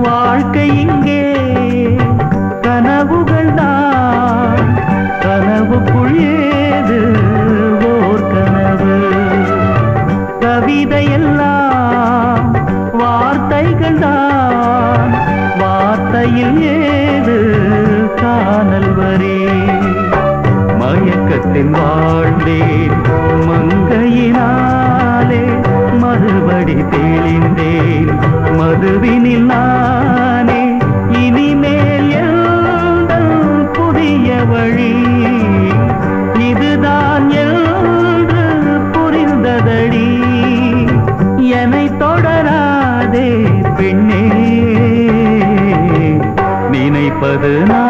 வாழ்க்கை இங்கே கனவுகள் தான், கனவுக்குள் ஏது ஓர் கனவு. கவிதையெல்லாம் வார்த்தைகள் தான், வார்த்தையில் ஏது காணல் வரி. மயக்கத்தில் வாழ்ந்தேன் மங்கையினாலே, மறுபடி தெளிந்தேன் மதுவினில் நானே. இனிமேல் எந்தன் புதிய வழி இதுதான் என்று புரிந்ததடி. என்னை தொடராதே பெண்ணே, நினைப்பது நான்